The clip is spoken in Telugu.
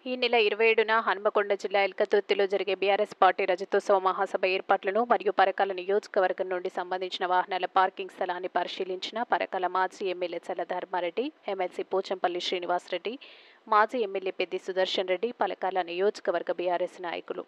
ఈ నెల 27న హన్మకొండ జిల్లా ఎల్కతుర్తిలో జరిగే బీఆర్ఎస్ పార్టీ రజతోత్సవ మహాసభ ఏర్పాట్లను మరియు పరకాల నియోజకవర్గం నుండి సంబంధించిన వాహనాల పార్కింగ్ స్థలాన్ని పరిశీలించిన పరకాల మాజీ ఎమ్మెల్యే చల్ల ధర్మారెడ్డి, ఎమ్మెల్సీ పోచంపల్లి శ్రీనివాసరెడ్డి, మాజీ ఎమ్మెల్యే పెద్ది సుదర్శన్ రెడ్డి, పరకాల నియోజకవర్గ బీఆర్ఎస్ నాయకులు.